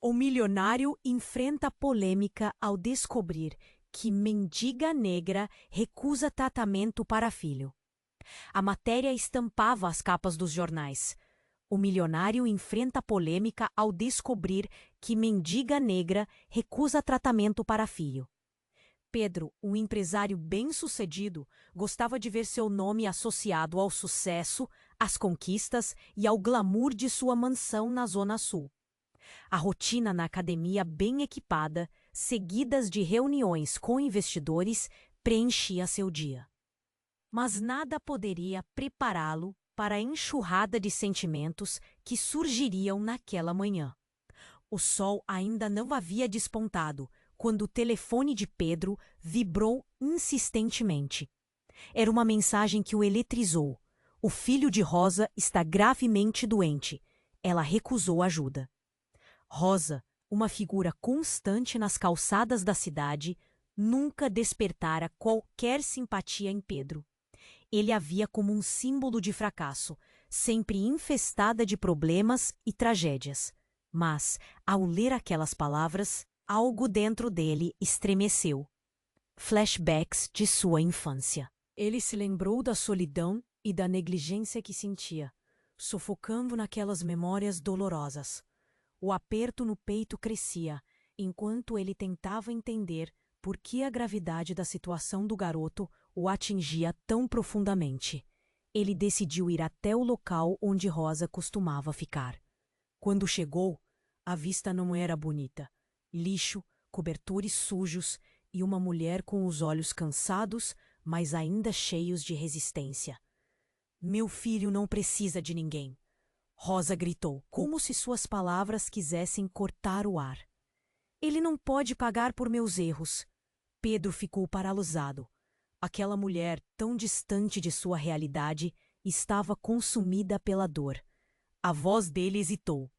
O milionário enfrenta polêmica ao descobrir que mendiga negra recusa tratamento para filho. A matéria estampava as capas dos jornais. O milionário enfrenta polêmica ao descobrir que mendiga negra recusa tratamento para filho. Pedro, um empresário bem-sucedido, gostava de ver seu nome associado ao sucesso, às conquistas e ao glamour de sua mansão na Zona Sul. A rotina na academia bem equipada, seguidas de reuniões com investidores, preenchia seu dia. Mas nada poderia prepará-lo para a enxurrada de sentimentos que surgiriam naquela manhã. O sol ainda não havia despontado quando o telefone de Pedro vibrou insistentemente. Era uma mensagem que o eletrizou. O filho de Rosa está gravemente doente. Ela recusou ajuda. Rosa, uma figura constante nas calçadas da cidade, nunca despertara qualquer simpatia em Pedro. Ele a via como um símbolo de fracasso, sempre infestada de problemas e tragédias. Mas, ao ler aquelas palavras, algo dentro dele estremeceu. Flashbacks de sua infância. Ele se lembrou da solidão e da negligência que sentia, sufocando naquelas memórias dolorosas. O aperto no peito crescia, enquanto ele tentava entender por que a gravidade da situação do garoto o atingia tão profundamente. Ele decidiu ir até o local onde Rosa costumava ficar. Quando chegou, a vista não era bonita. Lixo, cobertores sujos e uma mulher com os olhos cansados, mas ainda cheios de resistência. "Meu filho não precisa de ninguém", Rosa gritou, como se suas palavras quisessem cortar o ar. "Ele não pode pagar por meus erros." Pedro ficou paralisado. Aquela mulher, tão distante de sua realidade, estava consumida pela dor. A voz dele hesitou.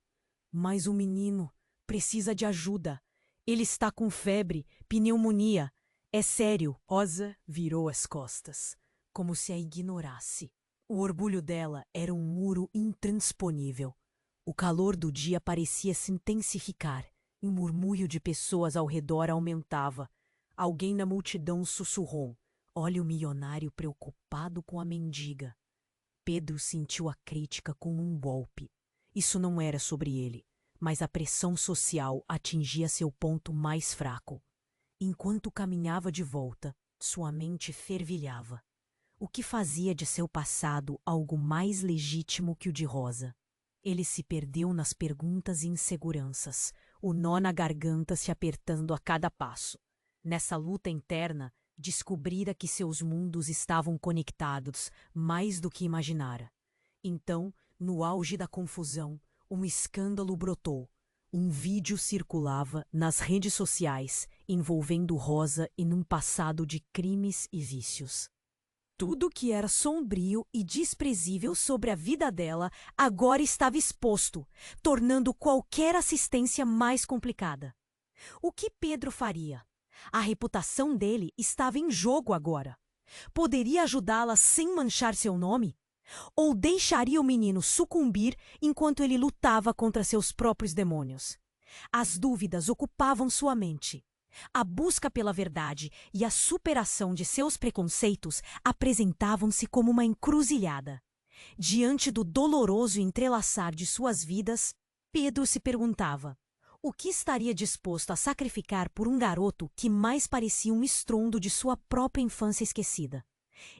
"Mas o menino precisa de ajuda. Ele está com febre, pneumonia. É sério." Rosa virou as costas, como se a ignorasse. O orgulho dela era um muro intransponível. O calor do dia parecia se intensificar e o murmúrio de pessoas ao redor aumentava. Alguém na multidão sussurrou: "Olha o milionário preocupado com a mendiga." Pedro sentiu a crítica como um golpe. Isso não era sobre ele, mas a pressão social atingia seu ponto mais fraco. Enquanto caminhava de volta, sua mente fervilhava. O que fazia de seu passado algo mais legítimo que o de Rosa? Ele se perdeu nas perguntas e inseguranças, o nó na garganta se apertando a cada passo. Nessa luta interna, descobrira que seus mundos estavam conectados mais do que imaginara. Então, no auge da confusão, um escândalo brotou. Um vídeo circulava nas redes sociais envolvendo Rosa em um passado de crimes e vícios. Tudo que era sombrio e desprezível sobre a vida dela agora estava exposto, tornando qualquer assistência mais complicada. O que Pedro faria? A reputação dele estava em jogo agora. Poderia ajudá-la sem manchar seu nome? Ou deixaria o menino sucumbir enquanto ele lutava contra seus próprios demônios? As dúvidas ocupavam sua mente. A busca pela verdade e a superação de seus preconceitos apresentavam-se como uma encruzilhada. Diante do doloroso entrelaçar de suas vidas, Pedro se perguntava: o que estaria disposto a sacrificar por um garoto que mais parecia um estrondo de sua própria infância esquecida?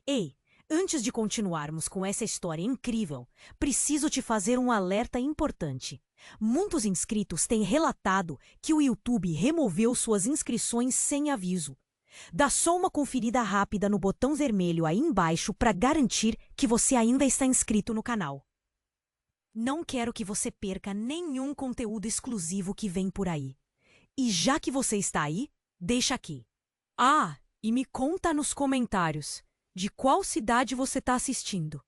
Ei, antes de continuarmos com essa história incrível, preciso te fazer um alerta importante. Muitos inscritos têm relatado que o YouTube removeu suas inscrições sem aviso. Dá só uma conferida rápida no botão vermelho aí embaixo para garantir que você ainda está inscrito no canal. Não quero que você perca nenhum conteúdo exclusivo que vem por aí. E já que você está aí, deixa aqui. Ah, e me conta nos comentários de qual cidade você está assistindo.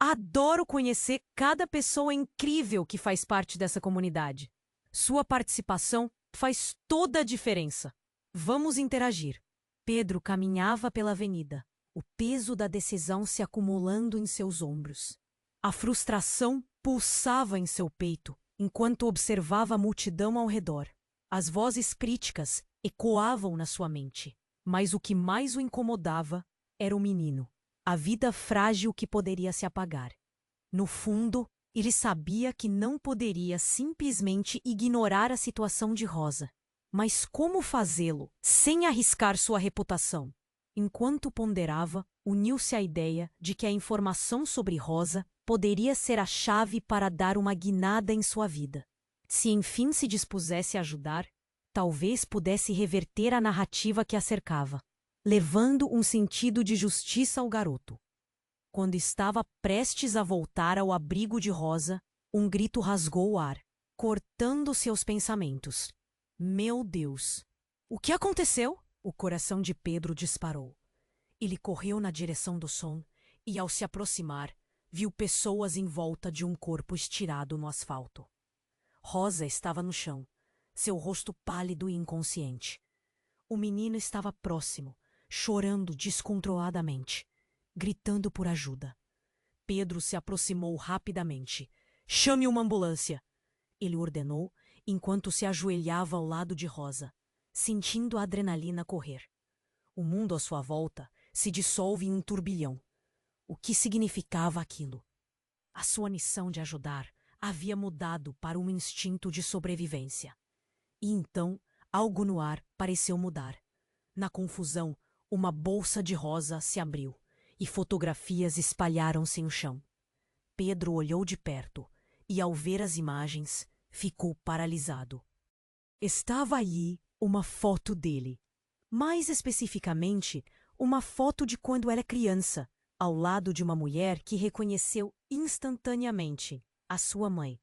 Adoro conhecer cada pessoa incrível que faz parte dessa comunidade. Sua participação faz toda a diferença. Vamos interagir. Pedro caminhava pela avenida, o peso da decisão se acumulando em seus ombros. A frustração pulsava em seu peito, enquanto observava a multidão ao redor. As vozes críticas ecoavam na sua mente, mas o que mais o incomodava era o menino, a vida frágil que poderia se apagar. No fundo, ele sabia que não poderia simplesmente ignorar a situação de Rosa. Mas como fazê-lo sem arriscar sua reputação? Enquanto ponderava, uniu-se à ideia de que a informação sobre Rosa poderia ser a chave para dar uma guinada em sua vida. Se enfim se dispusesse a ajudar, talvez pudesse reverter a narrativa que a cercava, levando um sentido de justiça ao garoto. Quando estava prestes a voltar ao abrigo de Rosa, um grito rasgou o ar, cortando seus pensamentos. Meu Deus! O que aconteceu? O coração de Pedro disparou. Ele correu na direção do som e, ao se aproximar, viu pessoas em volta de um corpo estirado no asfalto. Rosa estava no chão, seu rosto pálido e inconsciente. O menino estava próximo, chorando descontroladamente, gritando por ajuda. Pedro se aproximou rapidamente. "Chame uma ambulância!" Ele ordenou, enquanto se ajoelhava ao lado de Rosa, sentindo a adrenalina correr. O mundo à sua volta se dissolve em um turbilhão. O que significava aquilo? A sua missão de ajudar havia mudado para um instinto de sobrevivência. E então, algo no ar pareceu mudar. Na confusão, uma bolsa de rosa se abriu e fotografias espalharam-se no chão. Pedro olhou de perto e, ao ver as imagens, ficou paralisado. Estava ali uma foto dele. Mais especificamente, uma foto de quando era criança, ao lado de uma mulher que reconheceu instantaneamente a sua mãe.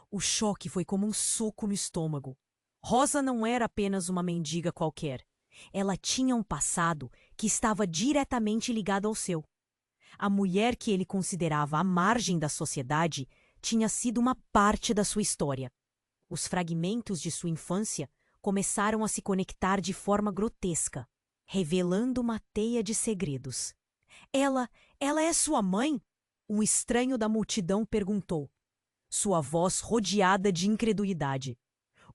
O choque foi como um soco no estômago. Rosa não era apenas uma mendiga qualquer. Ela tinha um passado que estava diretamente ligado ao seu. A mulher que ele considerava à margem da sociedade tinha sido uma parte da sua história. Os fragmentos de sua infância começaram a se conectar de forma grotesca, revelando uma teia de segredos. Ela é sua mãe?" Um estranho da multidão perguntou, sua voz rodeada de incredulidade.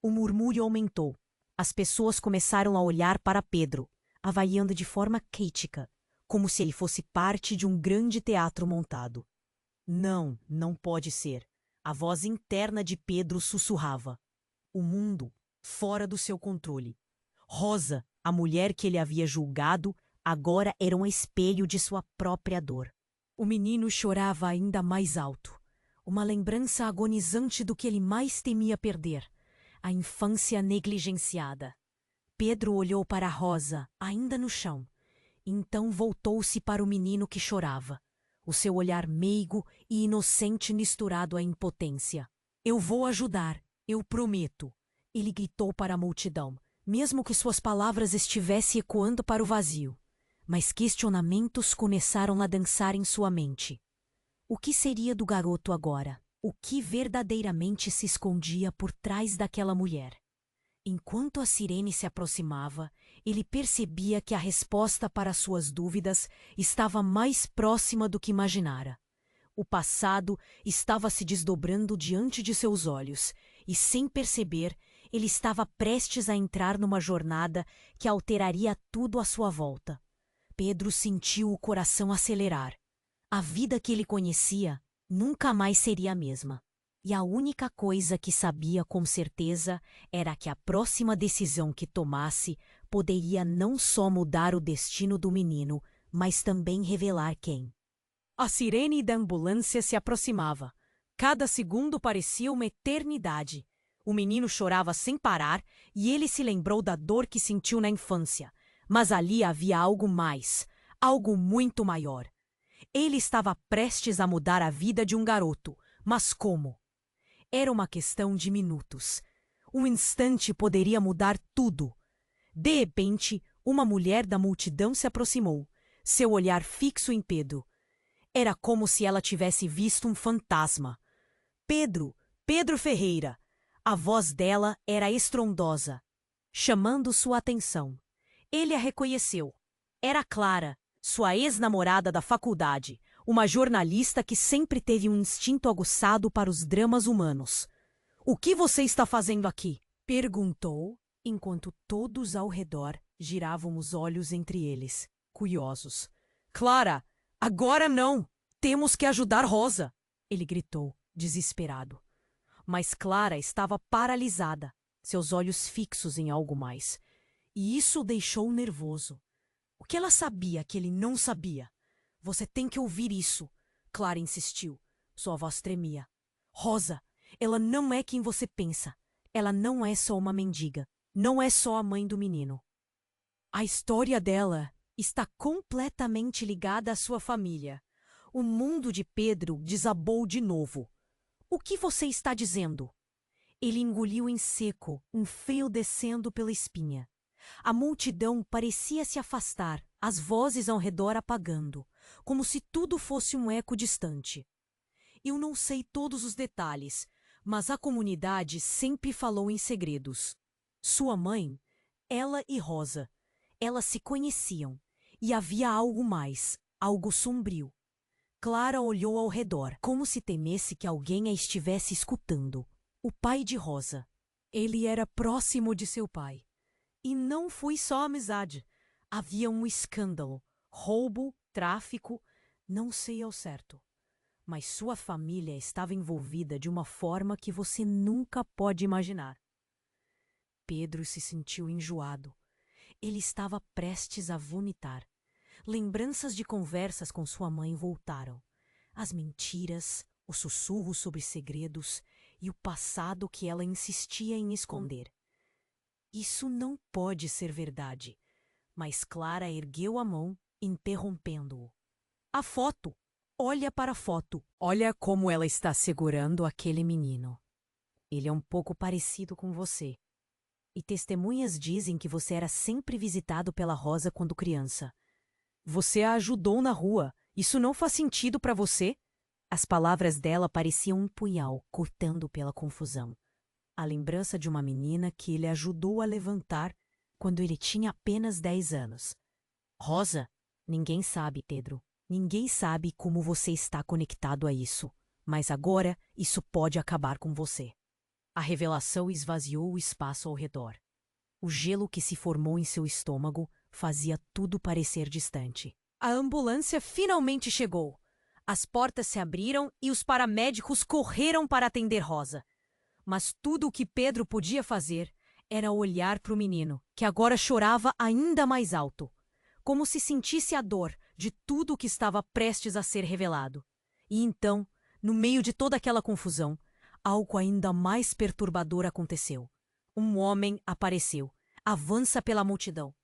O murmúrio aumentou. As pessoas começaram a olhar para Pedro, avaliando de forma crítica, como se ele fosse parte de um grande teatro montado. "Não, não pode ser." A voz interna de Pedro sussurrava. O mundo fora do seu controle. Rosa, a mulher que ele havia julgado, agora era um espelho de sua própria dor. O menino chorava ainda mais alto, uma lembrança agonizante do que ele mais temia perder, a infância negligenciada. Pedro olhou para Rosa, ainda no chão. Então voltou-se para o menino que chorava, o seu olhar meigo e inocente misturado à impotência. "Eu vou ajudar, eu prometo." Ele gritou para a multidão, mesmo que suas palavras estivessem ecoando para o vazio. Mas questionamentos começaram a dançar em sua mente. O que seria do garoto agora? O que verdadeiramente se escondia por trás daquela mulher? Enquanto a sirene se aproximava, ele percebia que a resposta para suas dúvidas estava mais próxima do que imaginara. O passado estava se desdobrando diante de seus olhos, e sem perceber, ele estava prestes a entrar numa jornada que alteraria tudo à sua volta. Pedro sentiu o coração acelerar. A vida que ele conhecia nunca mais seria a mesma. E a única coisa que sabia com certeza era que a próxima decisão que tomasse poderia não só mudar o destino do menino, mas também revelar quem. A sirene da ambulância se aproximava. Cada segundo parecia uma eternidade. O menino chorava sem parar e ele se lembrou da dor que sentiu na infância. Mas ali havia algo mais, algo muito maior. Ele estava prestes a mudar a vida de um garoto, mas como? Era uma questão de minutos. Um instante poderia mudar tudo. De repente, uma mulher da multidão se aproximou, seu olhar fixo em Pedro. Era como se ela tivesse visto um fantasma. "Pedro! Pedro Ferreira!" A voz dela era estrondosa, chamando sua atenção. Ele a reconheceu. Era Clara, sua ex-namorada da faculdade, uma jornalista que sempre teve um instinto aguçado para os dramas humanos. O que você está fazendo aqui? Perguntou, enquanto todos ao redor giravam os olhos entre eles, curiosos. Clara, agora não! Temos que ajudar Rosa! Ele gritou, desesperado. Mas Clara estava paralisada, seus olhos fixos em algo mais. E isso o deixou nervoso. O que ela sabia que ele não sabia? Você tem que ouvir isso, Clara insistiu. Sua voz tremia. Rosa, ela não é quem você pensa. Ela não é só uma mendiga. Não é só a mãe do menino. A história dela está completamente ligada à sua família. O mundo de Pedro desabou de novo. O que você está dizendo? Ele engoliu em seco, um fio descendo pela espinha. A multidão parecia se afastar, as vozes ao redor apagando, como se tudo fosse um eco distante. Eu não sei todos os detalhes, mas a comunidade sempre falou em segredos. Sua mãe, ela e Rosa, elas se conheciam, e havia algo mais, algo sombrio. Clara olhou ao redor, como se temesse que alguém a estivesse escutando. O pai de Rosa. Ele era próximo de seu pai. E não foi só amizade. Havia um escândalo, roubo, tráfico, não sei ao certo. Mas sua família estava envolvida de uma forma que você nunca pode imaginar. Pedro se sentiu enjoado. Ele estava prestes a vomitar. Lembranças de conversas com sua mãe voltaram. As mentiras, os sussurros sobre segredos e o passado que ela insistia em esconder. Isso não pode ser verdade. Mas Clara ergueu a mão, interrompendo-o. A foto! Olha para a foto. Olha como ela está segurando aquele menino. Ele é um pouco parecido com você. E testemunhas dizem que você era sempre visitado pela Rosa quando criança. Você a ajudou na rua. Isso não faz sentido para você? As palavras dela pareciam um punhal, cortando pela confusão. A lembrança de uma menina que ele ajudou a levantar quando ele tinha apenas 10 anos. Rosa, ninguém sabe, Pedro. Ninguém sabe como você está conectado a isso. Mas agora isso pode acabar com você. A revelação esvaziou o espaço ao redor. O gelo que se formou em seu estômago fazia tudo parecer distante. A ambulância finalmente chegou. As portas se abriram e os paramédicos correram para atender Rosa. Mas tudo o que Pedro podia fazer era olhar para o menino, que agora chorava ainda mais alto, como se sentisse a dor de tudo o que estava prestes a ser revelado. E então, no meio de toda aquela confusão, algo ainda mais perturbador aconteceu. Um homem apareceu, avança pela multidão.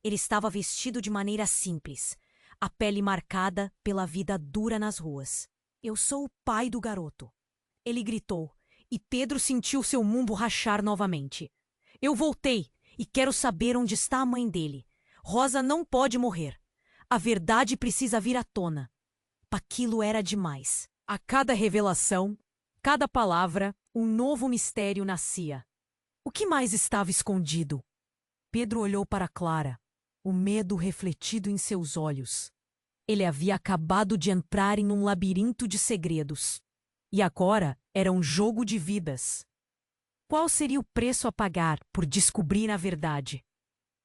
Ele estava vestido de maneira simples, a pele marcada pela vida dura nas ruas. Eu sou o pai do garoto. Ele gritou, e Pedro sentiu seu mundo rachar novamente. Eu voltei e quero saber onde está a mãe dele. Rosa não pode morrer. A verdade precisa vir à tona. Aquilo era demais. A cada revelação, cada palavra, um novo mistério nascia. O que mais estava escondido? Pedro olhou para Clara, o medo refletido em seus olhos. Ele havia acabado de entrar em um labirinto de segredos. E agora era um jogo de vidas. Qual seria o preço a pagar por descobrir a verdade?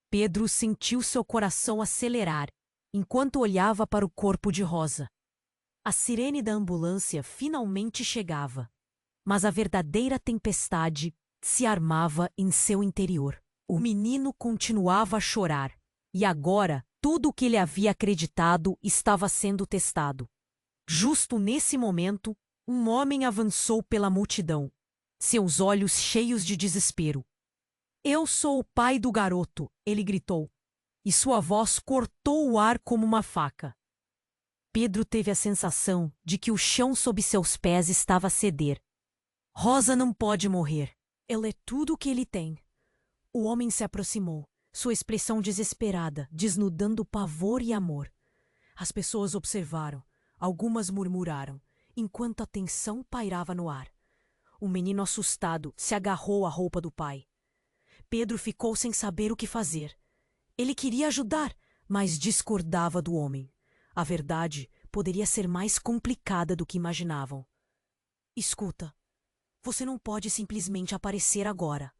Pedro sentiu seu coração acelerar enquanto olhava para o corpo de Rosa. A sirene da ambulância finalmente chegava, mas a verdadeira tempestade se armava em seu interior. O menino continuava a chorar, e agora tudo o que ele havia acreditado estava sendo testado. Justo nesse momento, um homem avançou pela multidão, seus olhos cheios de desespero. Eu sou o pai do garoto, ele gritou, e sua voz cortou o ar como uma faca. Pedro teve a sensação de que o chão sob seus pés estava a ceder. Rosa não pode morrer. Ela é tudo o que ele tem. O homem se aproximou, sua expressão desesperada, desnudando pavor e amor. As pessoas observaram, algumas murmuraram, enquanto a tensão pairava no ar. O menino assustado se agarrou à roupa do pai. Pedro ficou sem saber o que fazer. Ele queria ajudar, mas discordava do homem. A verdade poderia ser mais complicada do que imaginavam. Escuta, Você não pode simplesmente aparecer agora.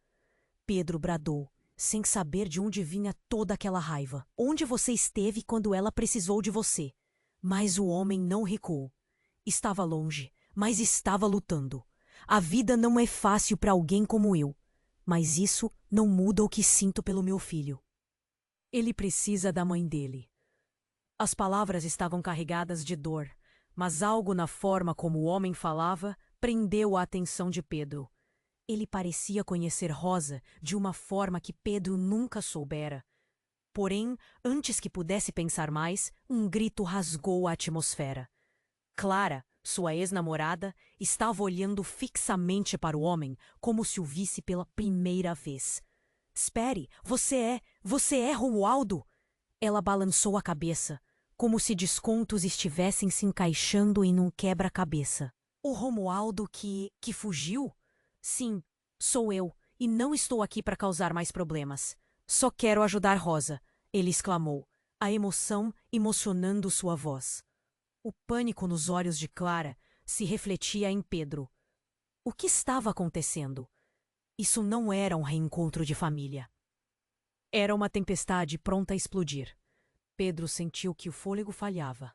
Pedro bradou, sem saber de onde vinha toda aquela raiva. Onde você esteve quando ela precisou de você? Mas o homem não recuou. Estava longe, mas estava lutando. A vida não é fácil para alguém como eu, mas isso não muda o que sinto pelo meu filho. Ele precisa da mãe dele. As palavras estavam carregadas de dor, mas algo na forma como o homem falava prendeu a atenção de Pedro. Ele parecia conhecer Rosa de uma forma que Pedro nunca soubera. Porém, antes que pudesse pensar mais, um grito rasgou a atmosfera. Clara, sua ex-namorada, estava olhando fixamente para o homem como se o visse pela primeira vez. Espere, você é Romualdo? Ela balançou a cabeça, como se descontos estivessem se encaixando em um quebra-cabeça. O Romualdo que fugiu? Sim, sou eu, e não estou aqui para causar mais problemas. Só quero ajudar Rosa, ele exclamou, a emoção emocionando sua voz. O pânico nos olhos de Clara se refletia em Pedro. O que estava acontecendo? Isso não era um reencontro de família. Era uma tempestade pronta a explodir. Pedro sentiu que o fôlego falhava.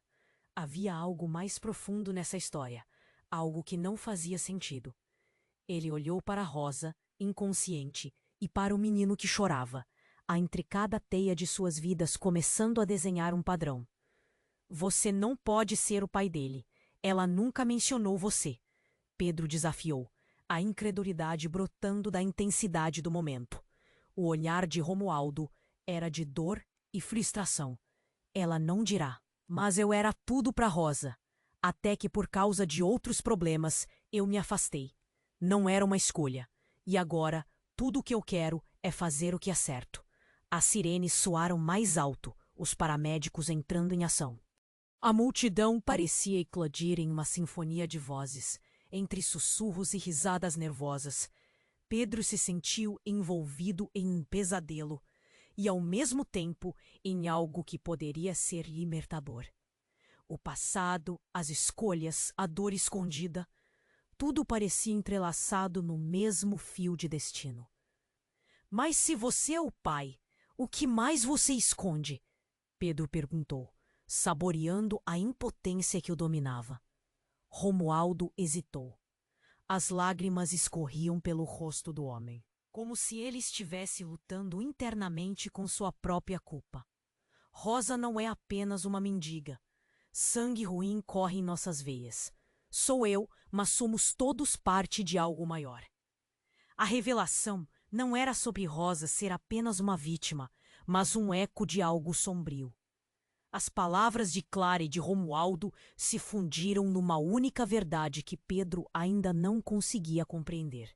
Havia algo mais profundo nessa história, algo que não fazia sentido. Ele olhou para Rosa, inconsciente, e para o menino que chorava, a intricada teia de suas vidas começando a desenhar um padrão. Você não pode ser o pai dele. Ela nunca mencionou você. Pedro desafiou, a incredulidade brotando da intensidade do momento. O olhar de Romualdo era de dor e frustração. Ela não dirá, mas eu era tudo para Rosa. Até que por causa de outros problemas, eu me afastei. Não era uma escolha. E agora, tudo o que eu quero é fazer o que é certo. As sirenes soaram mais alto, os paramédicos entrando em ação. A multidão parecia eclodir em uma sinfonia de vozes, entre sussurros e risadas nervosas. Pedro se sentiu envolvido em um pesadelo e, ao mesmo tempo, em algo que poderia ser libertador. O passado, as escolhas, a dor escondida, tudo parecia entrelaçado no mesmo fio de destino. Mas se você é o pai, o que mais você esconde? Pedro perguntou, saboreando a impotência que o dominava. Romualdo hesitou. As lágrimas escorriam pelo rosto do homem, como se ele estivesse lutando internamente com sua própria culpa. Rosa não é apenas uma mendiga. Sangue ruim corre em nossas veias. Sou eu, mas somos todos parte de algo maior. A revelação não era sobre Rosa ser apenas uma vítima, mas um eco de algo sombrio. As palavras de Clara e de Romualdo se fundiram numa única verdade que Pedro ainda não conseguia compreender.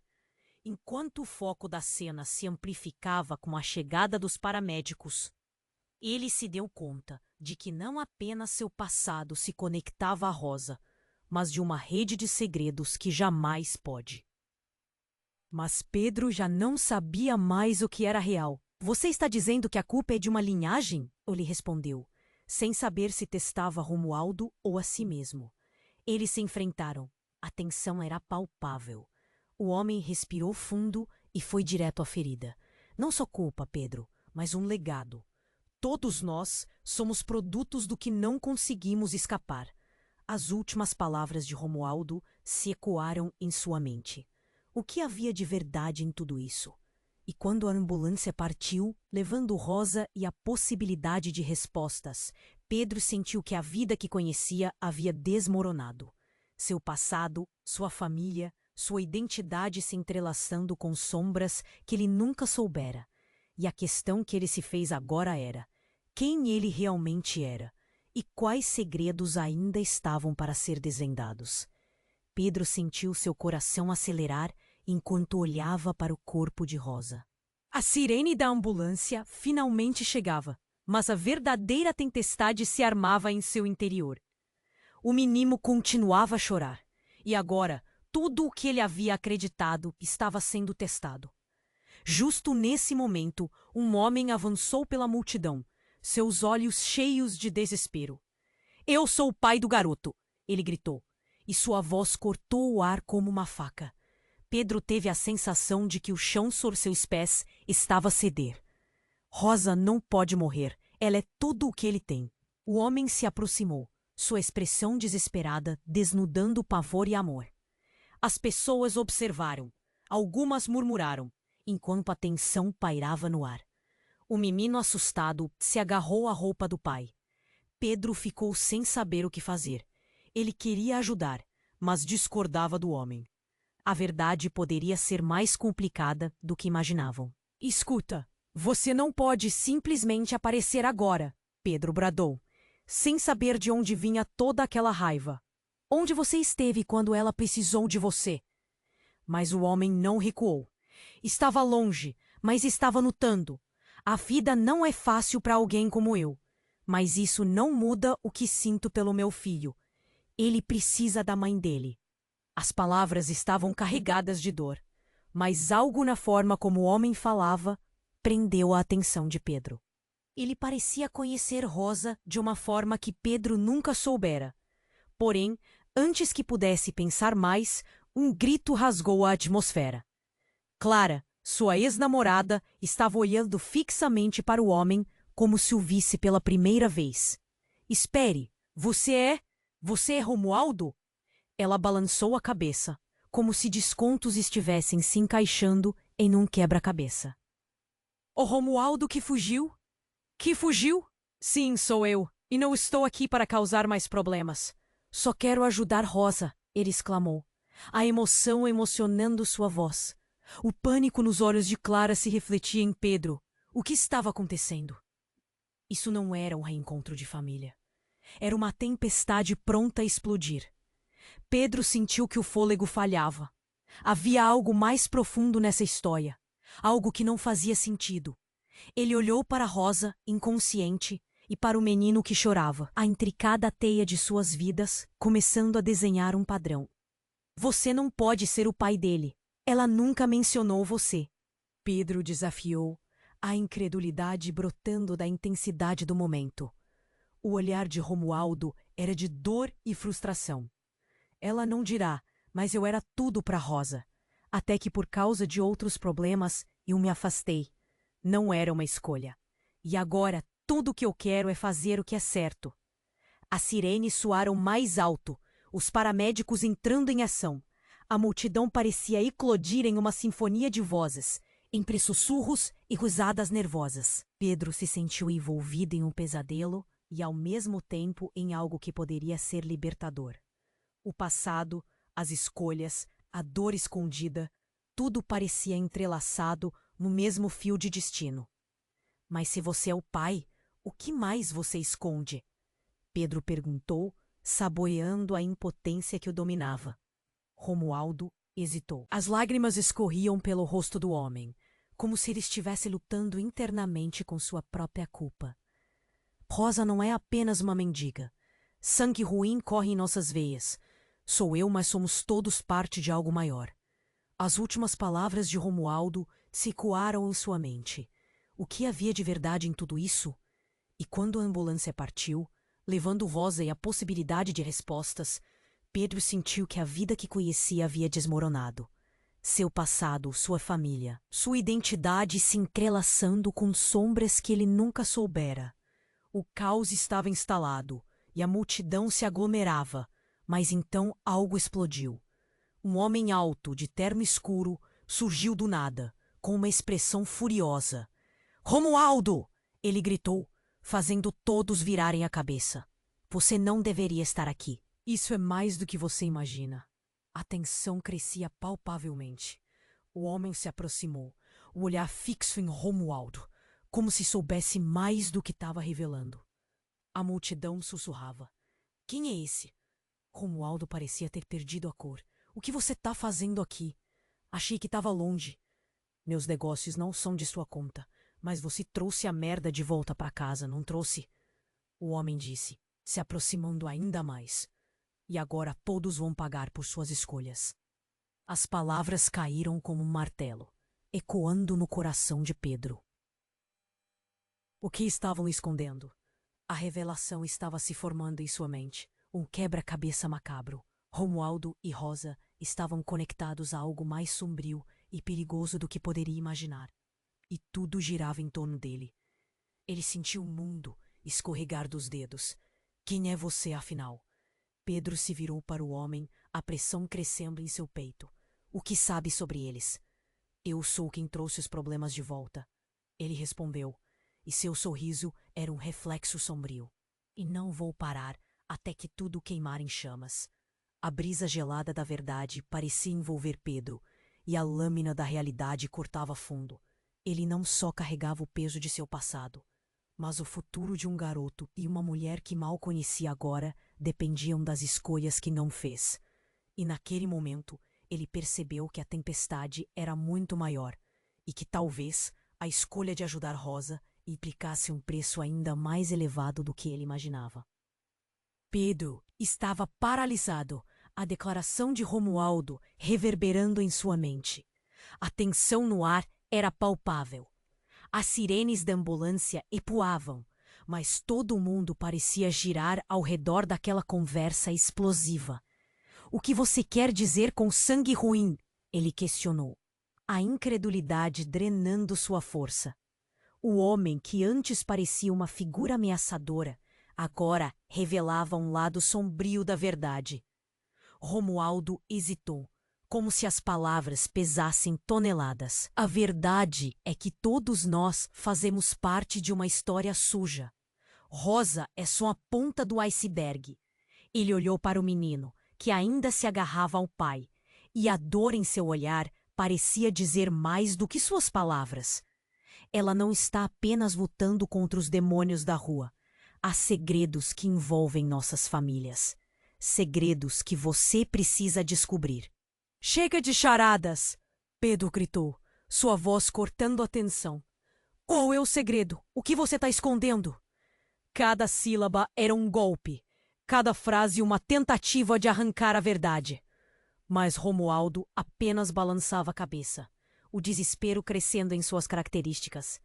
Enquanto o foco da cena se amplificava com a chegada dos paramédicos, ele se deu conta de que não apenas seu passado se conectava a Rosa, mas de uma rede de segredos que jamais pode. Mas Pedro já não sabia mais o que era real. Você está dizendo que a culpa é de uma linhagem? Ele respondeu, sem saber se testava Romualdo ou a si mesmo. Eles se enfrentaram. A tensão era palpável. O homem respirou fundo e foi direto à ferida. Não só culpa, Pedro, mas um legado. Todos nós somos produtos do que não conseguimos escapar. As últimas palavras de Romualdo se ecoaram em sua mente. O que havia de verdade em tudo isso? E quando a ambulância partiu, levando Rosa e a possibilidade de respostas, Pedro sentiu que a vida que conhecia havia desmoronado. Seu passado, sua família, sua identidade se entrelaçando com sombras que ele nunca soubera. E a questão que ele se fez agora era: quem ele realmente era? E quais segredos ainda estavam para ser desvendados? Pedro sentiu seu coração acelerar enquanto olhava para o corpo de Rosa. A sirene da ambulância finalmente chegava, mas a verdadeira tempestade se armava em seu interior. O menino continuava a chorar, e agora tudo o que ele havia acreditado estava sendo testado. Justo nesse momento, um homem avançou pela multidão, seus olhos cheios de desespero. "Eu sou o pai do garoto!" ele gritou, e sua voz cortou o ar como uma faca. Pedro teve a sensação de que o chão sob seus pés estava a ceder. Rosa não pode morrer, ela é tudo o que ele tem. O homem se aproximou, sua expressão desesperada desnudando o pavor e amor. As pessoas observaram, algumas murmuraram, enquanto a tensão pairava no ar. O menino assustado se agarrou à roupa do pai. Pedro ficou sem saber o que fazer. Ele queria ajudar, mas discordava do homem. A verdade poderia ser mais complicada do que imaginavam. Escuta, você não pode simplesmente aparecer agora, Pedro bradou, sem saber de onde vinha toda aquela raiva. Onde você esteve quando ela precisou de você? Mas o homem não recuou. Estava longe, mas estava lutando. A vida não é fácil para alguém como eu, mas isso não muda o que sinto pelo meu filho. Ele precisa da mãe dele. As palavras estavam carregadas de dor, mas algo na forma como o homem falava prendeu a atenção de Pedro. Ele parecia conhecer Rosa de uma forma que Pedro nunca soubera. Porém, antes que pudesse pensar mais, um grito rasgou a atmosfera. Clara, sua ex-namorada, estava olhando fixamente para o homem como se o visse pela primeira vez. Espere, você é Romualdo? Ela balançou a cabeça, como se descontos estivessem se encaixando em um quebra-cabeça. O Romualdo que fugiu? Que fugiu? Sim, sou eu, e não estou aqui para causar mais problemas. Só quero ajudar Rosa, ele exclamou, a emoção emocionando sua voz. O pânico nos olhos de Clara se refletia em Pedro. O que estava acontecendo? Isso não era um reencontro de família. Era uma tempestade pronta a explodir. Pedro sentiu que o fôlego falhava. Havia algo mais profundo nessa história. Algo que não fazia sentido. Ele olhou para Rosa, inconsciente, e para o menino que chorava, a intricada teia de suas vidas, começando a desenhar um padrão. Você não pode ser o pai dele. Ela nunca mencionou você. Pedro desafiou, a incredulidade brotando da intensidade do momento. O olhar de Romualdo era de dor e frustração. Ela não dirá, mas eu era tudo para Rosa. Até que por causa de outros problemas, eu me afastei. Não era uma escolha. E agora tudo o que eu quero é fazer o que é certo. As sirenes soaram mais alto, os paramédicos entrando em ação. A multidão parecia eclodir em uma sinfonia de vozes, entre sussurros e risadas nervosas. Pedro se sentiu envolvido em um pesadelo e ao mesmo tempo em algo que poderia ser libertador. O passado, as escolhas, a dor escondida, tudo parecia entrelaçado no mesmo fio de destino. Mas se você é o pai, o que mais você esconde? Pedro perguntou, saboreando a impotência que o dominava. Romualdo hesitou. As lágrimas escorriam pelo rosto do homem, como se ele estivesse lutando internamente com sua própria culpa. Rosa não é apenas uma mendiga. Sangue ruim corre em nossas veias. Sou eu, mas somos todos parte de algo maior. As últimas palavras de Romualdo se ecoaram em sua mente. O que havia de verdade em tudo isso? E quando a ambulância partiu, levando Rosa e a possibilidade de respostas, Pedro sentiu que a vida que conhecia havia desmoronado. Seu passado, sua família, sua identidade se entrelaçando com sombras que ele nunca soubera. O caos estava instalado e a multidão se aglomerava, mas então algo explodiu. Um homem alto, de terno escuro, surgiu do nada, com uma expressão furiosa. Romualdo! Ele gritou, fazendo todos virarem a cabeça. Você não deveria estar aqui. Isso é mais do que você imagina. A tensão crescia palpavelmente. O homem se aproximou, o olhar fixo em Romualdo, como se soubesse mais do que estava revelando. A multidão sussurrava. Quem é esse? Romualdo parecia ter perdido a cor. O que você está fazendo aqui? Achei que estava longe. Meus negócios não são de sua conta, mas você trouxe a merda de volta para casa, não trouxe? O homem disse, se aproximando ainda mais. E agora todos vão pagar por suas escolhas. As palavras caíram como um martelo, ecoando no coração de Pedro. O que estavam escondendo? A revelação estava se formando em sua mente, um quebra-cabeça macabro. Romualdo e Rosa estavam conectados a algo mais sombrio e perigoso do que poderia imaginar. E tudo girava em torno dele. Ele sentiu o mundo escorregar dos dedos. Quem é você, afinal? Pedro se virou para o homem, a pressão crescendo em seu peito. O que sabe sobre eles? Eu sou quem trouxe os problemas de volta. Ele respondeu, e seu sorriso era um reflexo sombrio. E não vou parar até que tudo queimar em chamas. A brisa gelada da verdade parecia envolver Pedro, e a lâmina da realidade cortava fundo. Ele não só carregava o peso de seu passado, mas o futuro de um garoto e uma mulher que mal conhecia agora dependiam das escolhas que não fez. E naquele momento, ele percebeu que a tempestade era muito maior e que talvez a escolha de ajudar Rosa implicasse um preço ainda mais elevado do que ele imaginava. Pedro estava paralisado, a declaração de Romualdo reverberando em sua mente. A tensão no ar era palpável. As sirenes da ambulância ecoavam, mas todo mundo parecia girar ao redor daquela conversa explosiva. O que você quer dizer com sangue ruim? Ele questionou, a incredulidade drenando sua força. O homem que antes parecia uma figura ameaçadora, agora revelava um lado sombrio da verdade. Romualdo hesitou, como se as palavras pesassem toneladas. A verdade é que todos nós fazemos parte de uma história suja. Rosa é só a ponta do iceberg. Ele olhou para o menino, que ainda se agarrava ao pai, e a dor em seu olhar parecia dizer mais do que suas palavras. Ela não está apenas lutando contra os demônios da rua. Há segredos que envolvem nossas famílias. Segredos que você precisa descobrir. Chega de charadas! Pedro gritou, sua voz cortando a tensão. Qual é o segredo? O que você está escondendo? Cada sílaba era um golpe. Cada frase uma tentativa de arrancar a verdade. Mas Romualdo apenas balançava a cabeça, o desespero crescendo em suas características.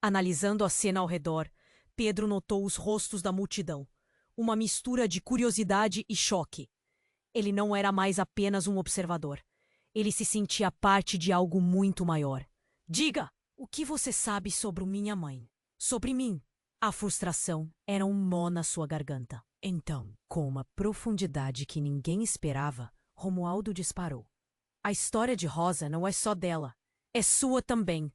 Analisando a cena ao redor, Pedro notou os rostos da multidão, uma mistura de curiosidade e choque. Ele não era mais apenas um observador. Ele se sentia parte de algo muito maior. Diga, o que você sabe sobre minha mãe? Sobre mim? A frustração era um nó na sua garganta. Então, com uma profundidade que ninguém esperava, Romualdo disparou. A história de Rosa não é só dela. É sua também.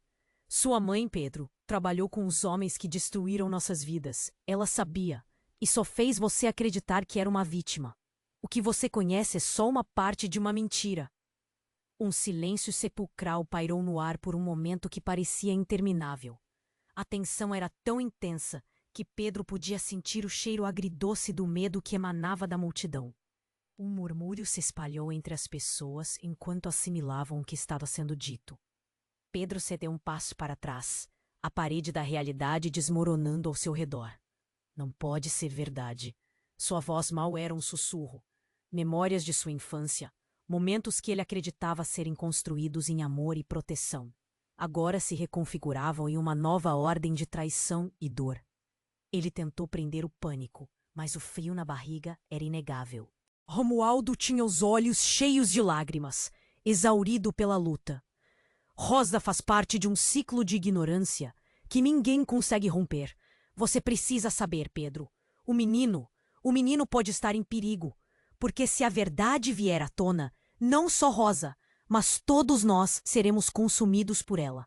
Sua mãe, Pedro, trabalhou com os homens que destruíram nossas vidas. Ela sabia. E só fez você acreditar que era uma vítima. O que você conhece é só uma parte de uma mentira. Um silêncio sepulcral pairou no ar por um momento que parecia interminável. A tensão era tão intensa que Pedro podia sentir o cheiro agridoce do medo que emanava da multidão. Um murmúrio se espalhou entre as pessoas enquanto assimilavam o que estava sendo dito. Pedro cedeu um passo para trás, a parede da realidade desmoronando ao seu redor. Não pode ser verdade. Sua voz mal era um sussurro. Memórias de sua infância, momentos que ele acreditava serem construídos em amor e proteção, agora se reconfiguravam em uma nova ordem de traição e dor. Ele tentou prender o pânico, mas o frio na barriga era inegável. Romualdo tinha os olhos cheios de lágrimas, exaurido pela luta. Rosa faz parte de um ciclo de ignorância que ninguém consegue romper. Você precisa saber, Pedro. O menino pode estar em perigo, porque se a verdade vier à tona, não só Rosa, mas todos nós seremos consumidos por ela.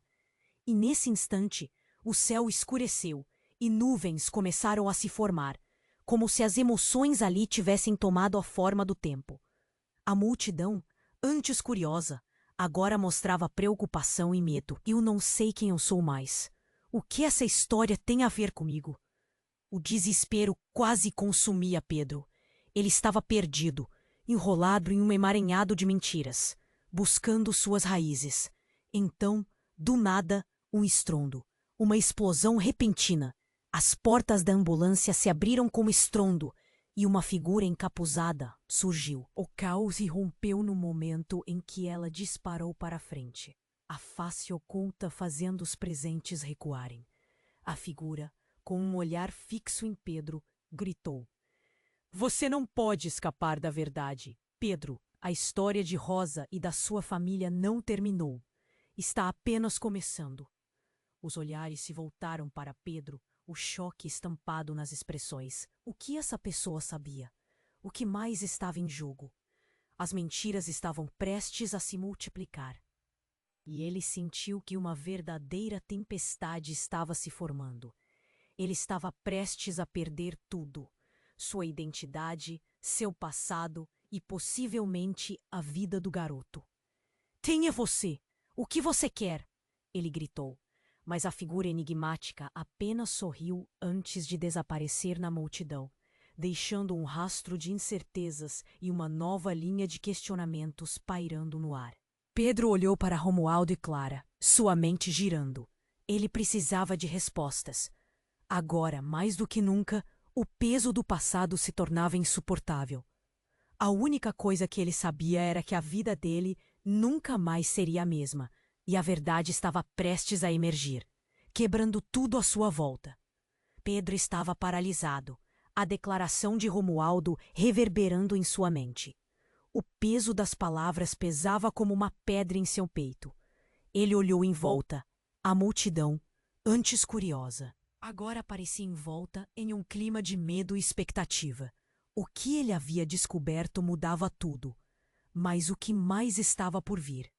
E nesse instante, o céu escureceu e nuvens começaram a se formar, como se as emoções ali tivessem tomado a forma do tempo. A multidão, antes curiosa, agora mostrava preocupação e medo. Eu não sei quem eu sou mais. O que essa história tem a ver comigo? O desespero quase consumia Pedro. Ele estava perdido, enrolado em um emaranhado de mentiras, buscando suas raízes. Então, do nada, um estrondo, uma explosão repentina. As portas da ambulância se abriram com estrondo e uma figura encapuzada surgiu. O caos irrompeu no momento em que ela disparou para a frente, a face oculta fazendo os presentes recuarem. A figura, com um olhar fixo em Pedro, gritou: Você não pode escapar da verdade, Pedro. A história de Rosa e da sua família não terminou. Está apenas começando. Os olhares se voltaram para Pedro, o choque estampado nas expressões. O que essa pessoa sabia? O que mais estava em jogo? As mentiras estavam prestes a se multiplicar. E ele sentiu que uma verdadeira tempestade estava se formando. Ele estava prestes a perder tudo: sua identidade, seu passado e possivelmente a vida do garoto. "Quem é você? O que você quer?" ele gritou, mas a figura enigmática apenas sorriu antes de desaparecer na multidão, deixando um rastro de incertezas e uma nova linha de questionamentos pairando no ar. Pedro olhou para Romualdo e Clara, sua mente girando. Ele precisava de respostas. Agora, mais do que nunca, o peso do passado se tornava insuportável. A única coisa que ele sabia era que a vida dele nunca mais seria a mesma, e a verdade estava prestes a emergir, quebrando tudo à sua volta. Pedro estava paralisado, a declaração de Romualdo reverberando em sua mente. O peso das palavras pesava como uma pedra em seu peito. Ele olhou em volta. A multidão, antes curiosa, agora parecia envolta em um clima de medo e expectativa. O que ele havia descoberto mudava tudo, mas o que mais estava por vir?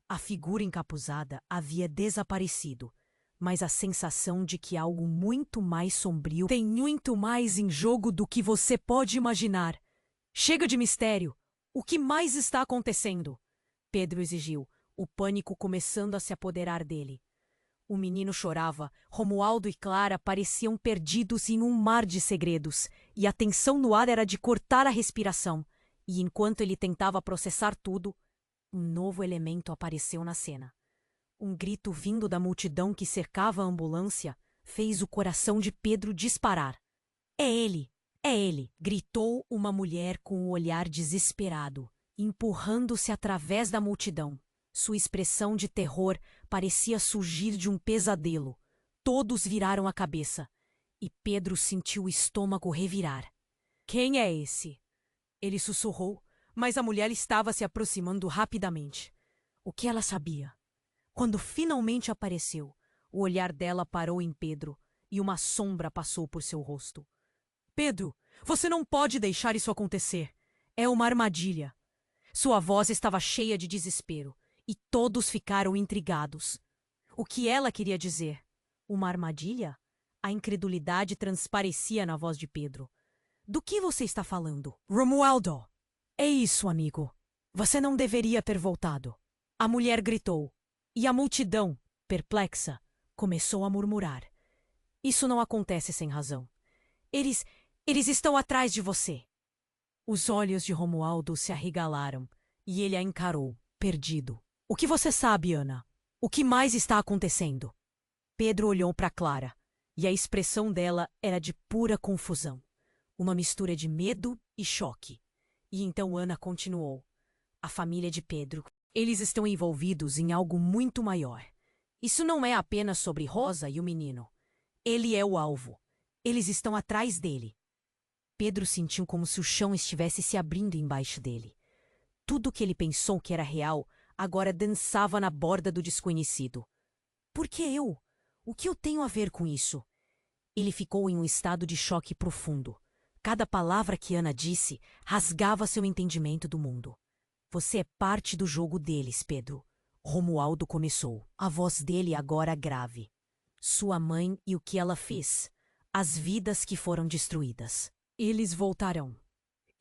A figura encapuzada havia desaparecido, mas a sensação de que algo muito mais sombrio tem muito mais em jogo do que você pode imaginar. "Chega de mistério! O que mais está acontecendo?" Pedro exigiu, o pânico começando a se apoderar dele. O menino chorava, Romualdo e Clara pareciam perdidos em um mar de segredos, e a tensão no ar era de cortar a respiração. E enquanto ele tentava processar tudo, um novo elemento apareceu na cena. Um grito vindo da multidão que cercava a ambulância fez o coração de Pedro disparar. "É ele! É ele!" gritou uma mulher com um olhar desesperado, empurrando-se através da multidão. Sua expressão de terror parecia surgir de um pesadelo. Todos viraram a cabeça, e Pedro sentiu o estômago revirar. "Quem é esse?" ele sussurrou, mas a mulher estava se aproximando rapidamente. O que ela sabia? Quando finalmente apareceu, o olhar dela parou em Pedro, e uma sombra passou por seu rosto. "Pedro, você não pode deixar isso acontecer. É uma armadilha." Sua voz estava cheia de desespero, e todos ficaram intrigados. O que ela queria dizer? Uma armadilha? A incredulidade transparecia na voz de Pedro. "Do que você está falando?" "Romualdo! É isso, amigo. Você não deveria ter voltado." A mulher gritou, e a multidão, perplexa, começou a murmurar. "Isso não acontece sem razão. Eles estão atrás de você." Os olhos de Romualdo se arregalaram, e ele a encarou, perdido. "O que você sabe, Ana? O que mais está acontecendo?" Pedro olhou para Clara, e a expressão dela era de pura confusão. Uma mistura de medo e choque. E então Ana continuou. "A família de Pedro. Eles estão envolvidos em algo muito maior. Isso não é apenas sobre Rosa e o menino. Ele é o alvo. Eles estão atrás dele." Pedro sentiu como se o chão estivesse se abrindo embaixo dele. Tudo o que ele pensou que era real agora dançava na borda do desconhecido. "Por que eu? O que eu tenho a ver com isso?" Ele ficou em um estado de choque profundo. Cada palavra que Ana disse rasgava seu entendimento do mundo. "Você é parte do jogo deles, Pedro." Romualdo começou, a voz dele agora grave. "Sua mãe e o que ela fez. As vidas que foram destruídas. Eles voltarão.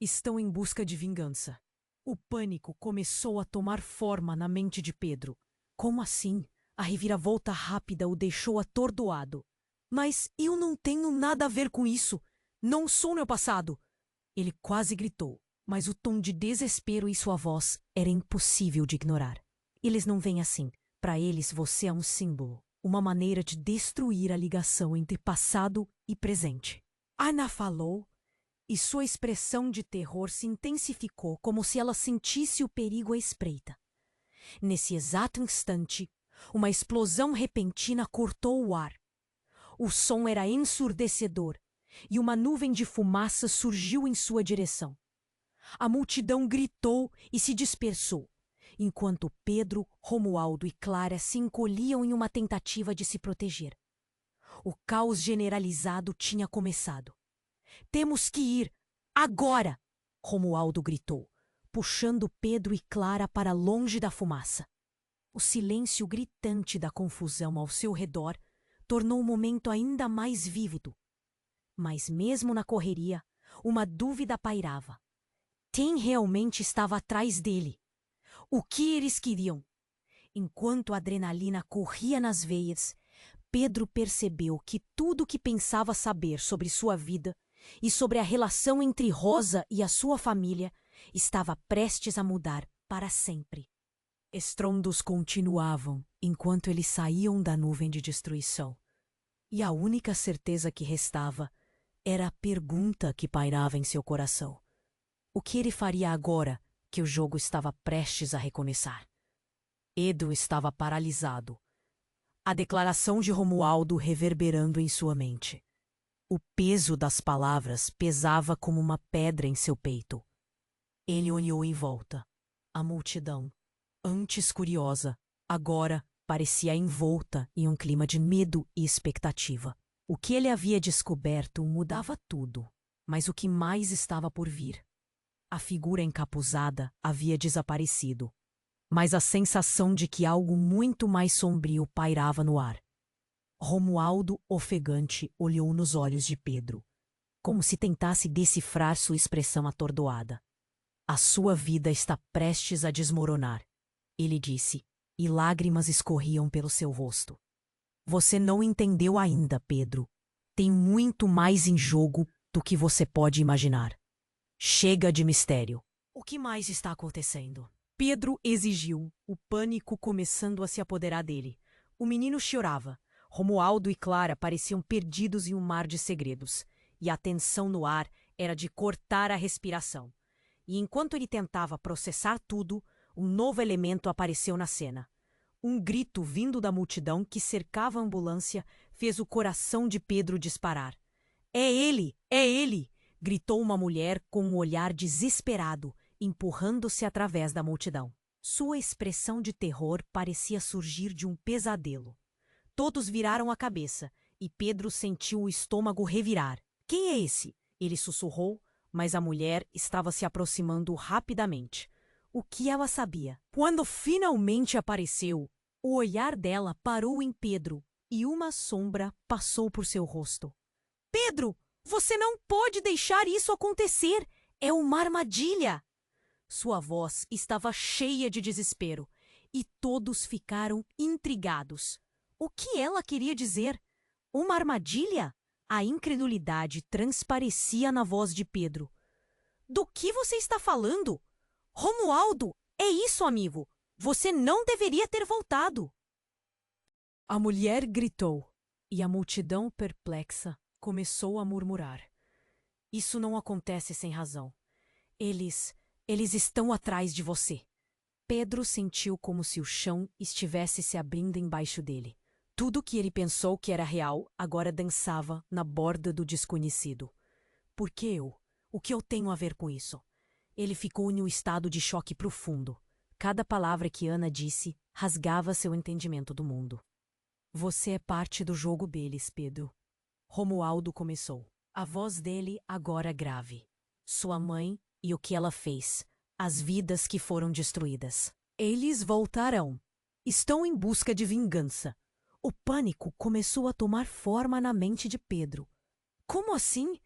Estão em busca de vingança." O pânico começou a tomar forma na mente de Pedro. Como assim? A reviravolta rápida o deixou atordoado. "Mas eu não tenho nada a ver com isso. Não sou meu passado." Ele quase gritou, mas o tom de desespero em sua voz era impossível de ignorar. "Eles não veem assim. Para eles você é um símbolo, uma maneira de destruir a ligação entre passado e presente." Ana falou, e sua expressão de terror se intensificou como se ela sentisse o perigo à espreita. Nesse exato instante, uma explosão repentina cortou o ar. O som era ensurdecedor, e uma nuvem de fumaça surgiu em sua direção. A multidão gritou e se dispersou, enquanto Pedro, Romualdo e Clara se encolhiam em uma tentativa de se proteger. O caos generalizado tinha começado. "Temos que ir, agora!" Romualdo gritou, puxando Pedro e Clara para longe da fumaça. O silêncio gritante da confusão ao seu redor tornou o momento ainda mais vívido. Mas mesmo na correria, uma dúvida pairava. Quem realmente estava atrás dele? O que eles queriam? Enquanto a adrenalina corria nas veias, Pedro percebeu que tudo o que pensava saber sobre sua vida e sobre a relação entre Rosa e a sua família estava prestes a mudar para sempre. Estrondos continuavam enquanto eles saíam da nuvem de destruição. E a única certeza que restava era a pergunta que pairava em seu coração. O que ele faria agora que o jogo estava prestes a recomeçar? Edo estava paralisado, a declaração de Romualdo reverberando em sua mente. O peso das palavras pesava como uma pedra em seu peito. Ele olhou em volta. A multidão, antes curiosa, agora parecia envolta em um clima de medo e expectativa. O que ele havia descoberto mudava tudo, mas o que mais estava por vir? A figura encapuzada havia desaparecido, mas a sensação de que algo muito mais sombrio pairava no ar. Romualdo, ofegante, olhou nos olhos de Pedro, como se tentasse decifrar sua expressão atordoada. "A sua vida está prestes a desmoronar", ele disse, e lágrimas escorriam pelo seu rosto. "Você não entendeu ainda, Pedro. Tem muito mais em jogo do que você pode imaginar. Chega de mistério." "O que mais está acontecendo?" Pedro exigiu, o pânico começando a se apoderar dele. O menino chorava. Romualdo e Clara pareciam perdidos em um mar de segredos, e a tensão no ar era de cortar a respiração. E enquanto ele tentava processar tudo, um novo elemento apareceu na cena. Um grito vindo da multidão que cercava a ambulância fez o coração de Pedro disparar. "É ele! É ele!" gritou uma mulher com um olhar desesperado, empurrando-se através da multidão. Sua expressão de terror parecia surgir de um pesadelo. Todos viraram a cabeça, e Pedro sentiu o estômago revirar. "Quem é esse?" ele sussurrou, mas a mulher estava se aproximando rapidamente. O que ela sabia? Quando finalmente apareceu, o olhar dela parou em Pedro, e uma sombra passou por seu rosto. "Pedro, você não pode deixar isso acontecer! É uma armadilha!" Sua voz estava cheia de desespero, e todos ficaram intrigados. O que ela queria dizer? Uma armadilha? A incredulidade transparecia na voz de Pedro. "Do que você está falando? Romualdo, é isso, amigo! Você não deveria ter voltado!" A mulher gritou, e a multidão perplexa começou a murmurar. "Isso não acontece sem razão. Eles estão atrás de você." Pedro sentiu como se o chão estivesse se abrindo embaixo dele. Tudo que ele pensou que era real agora dançava na borda do desconhecido. "Por que eu? O que eu tenho a ver com isso?" Ele ficou em um estado de choque profundo. Cada palavra que Ana disse rasgava seu entendimento do mundo. "Você é parte do jogo deles, Pedro." Romualdo começou. A voz dele agora grave. "Sua mãe e o que ela fez. As vidas que foram destruídas. Eles voltarão. Estão em busca de vingança." O pânico começou a tomar forma na mente de Pedro. "Como assim?"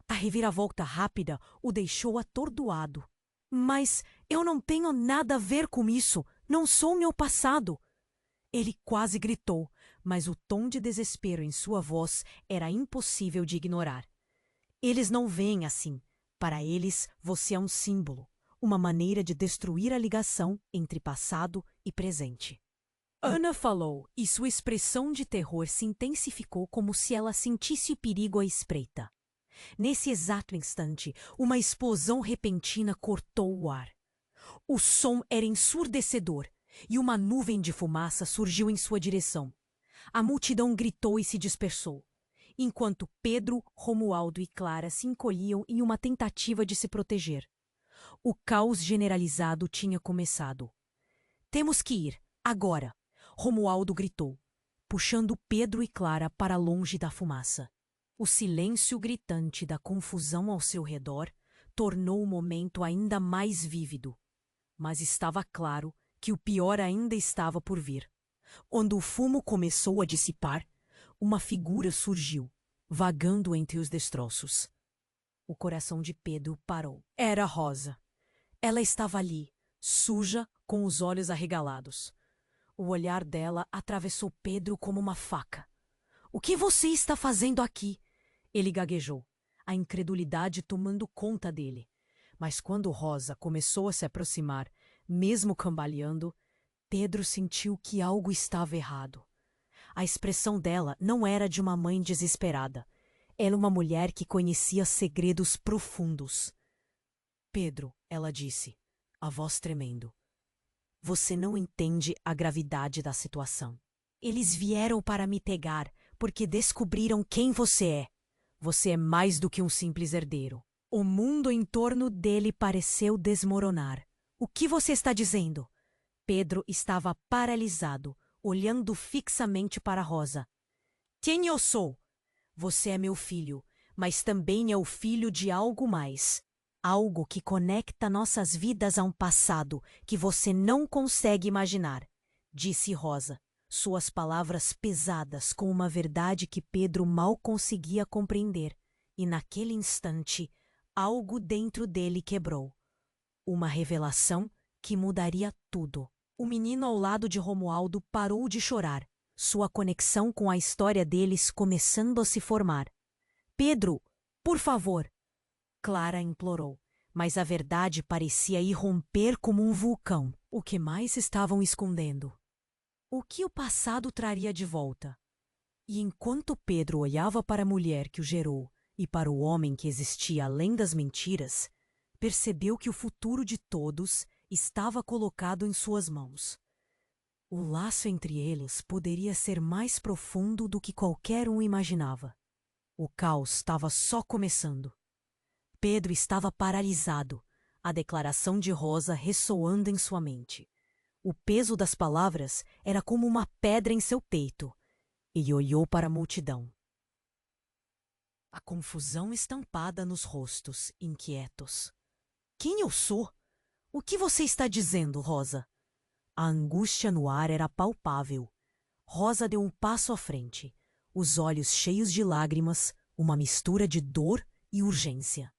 A reviravolta rápida o deixou atordoado. "Mas eu não tenho nada a ver com isso. Não sou meu passado." Ele quase gritou, mas o tom de desespero em sua voz era impossível de ignorar. "Eles não veem assim. Para eles, você é um símbolo, uma maneira de destruir a ligação entre passado e presente." Ana falou, e sua expressão de terror se intensificou como se ela sentisse o perigo à espreita. Nesse exato instante, uma explosão repentina cortou o ar. O som era ensurdecedor, e uma nuvem de fumaça surgiu em sua direção. A multidão gritou e se dispersou, enquanto Pedro, Romualdo e Clara se encolhiam em uma tentativa de se proteger. O caos generalizado tinha começado. Temos que ir, agora, Romualdo gritou, puxando Pedro e Clara para longe da fumaça. O silêncio gritante da confusão ao seu redor tornou o momento ainda mais vívido. Mas estava claro que o pior ainda estava por vir. Quando o fumo começou a dissipar, uma figura surgiu, vagando entre os destroços. O coração de Pedro parou. Era Rosa. Ela estava ali, suja, com os olhos arregalados. O olhar dela atravessou Pedro como uma faca. — O que você está fazendo aqui? Ele gaguejou, a incredulidade tomando conta dele. Mas quando Rosa começou a se aproximar, mesmo cambaleando, Pedro sentiu que algo estava errado. A expressão dela não era de uma mãe desesperada. Era uma mulher que conhecia segredos profundos. — Pedro, ela disse, a voz tremendo. Você não entende a gravidade da situação. Eles vieram para me pegar porque descobriram quem você é. Você é mais do que um simples herdeiro. O mundo em torno dele pareceu desmoronar. O que você está dizendo? Pedro estava paralisado, olhando fixamente para Rosa. Quem eu sou? Você é meu filho, mas também é o filho de algo mais. Algo que conecta nossas vidas a um passado que você não consegue imaginar, disse Rosa, suas palavras pesadas com uma verdade que Pedro mal conseguia compreender. E naquele instante, algo dentro dele quebrou. Uma revelação que mudaria tudo. O menino ao lado de Romualdo parou de chorar, sua conexão com a história deles começando a se formar. Pedro, por favor! Clara implorou, mas a verdade parecia irromper como um vulcão. O que mais estavam escondendo? O que o passado traria de volta? E enquanto Pedro olhava para a mulher que o gerou e para o homem que existia além das mentiras, percebeu que o futuro de todos estava colocado em suas mãos. O laço entre eles poderia ser mais profundo do que qualquer um imaginava. O caos estava só começando. Pedro estava paralisado, a declaração de Rosa ressoando em sua mente. O peso das palavras era como uma pedra em seu peito. Ele olhou para a multidão. A confusão estampada nos rostos, inquietos. Quem eu sou? O que você está dizendo, Rosa? A angústia no ar era palpável. Rosa deu um passo à frente, os olhos cheios de lágrimas, uma mistura de dor e urgência.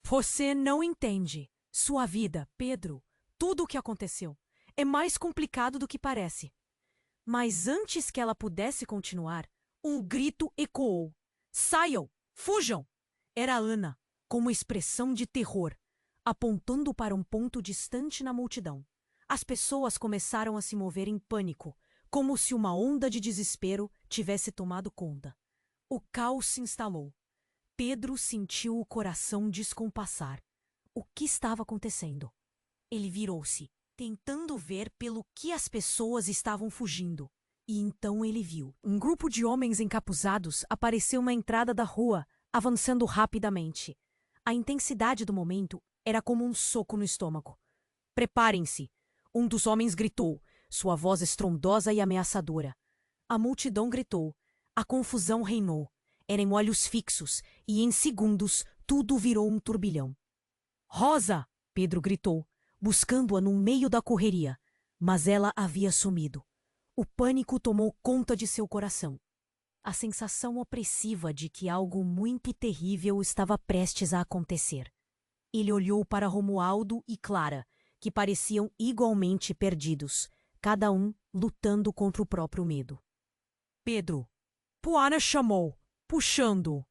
Você não entende. Sua vida, Pedro, tudo o que aconteceu, é mais complicado do que parece. Mas antes que ela pudesse continuar, um grito ecoou. Saiam! Fujam! Era Ana, com uma expressão de terror, apontando para um ponto distante na multidão. As pessoas começaram a se mover em pânico, como se uma onda de desespero tivesse tomado conta. O caos se instalou. Pedro sentiu o coração descompassar. O que estava acontecendo? Ele virou-se, tentando ver pelo que as pessoas estavam fugindo. E então ele viu. Um grupo de homens encapuzados apareceu na entrada da rua, avançando rapidamente. A intensidade do momento era como um soco no estômago. Preparem-se! Um dos homens gritou, sua voz estrondosa e ameaçadora. A multidão gritou. A confusão reinou. Eram olhos fixos, e em segundos tudo virou um turbilhão. Rosa! Pedro gritou, buscando-a no meio da correria, mas ela havia sumido. O pânico tomou conta de seu coração. A sensação opressiva de que algo muito terrível estava prestes a acontecer. Ele olhou para Romualdo e Clara, que pareciam igualmente perdidos, cada um lutando contra o próprio medo. Pedro, Poana chamou, puxando-o.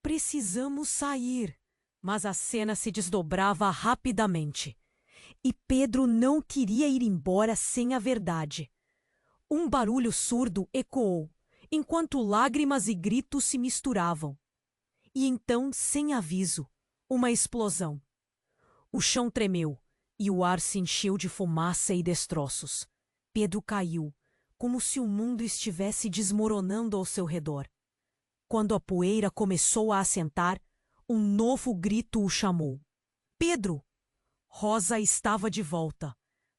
Precisamos sair. Mas a cena se desdobrava rapidamente. E Pedro não queria ir embora sem a verdade. Um barulho surdo ecoou, enquanto lágrimas e gritos se misturavam. E então, sem aviso, uma explosão. O chão tremeu e o ar se encheu de fumaça e destroços. Pedro caiu, como se o mundo estivesse desmoronando ao seu redor. Quando a poeira começou a assentar, um novo grito o chamou. Pedro! Rosa estava de volta,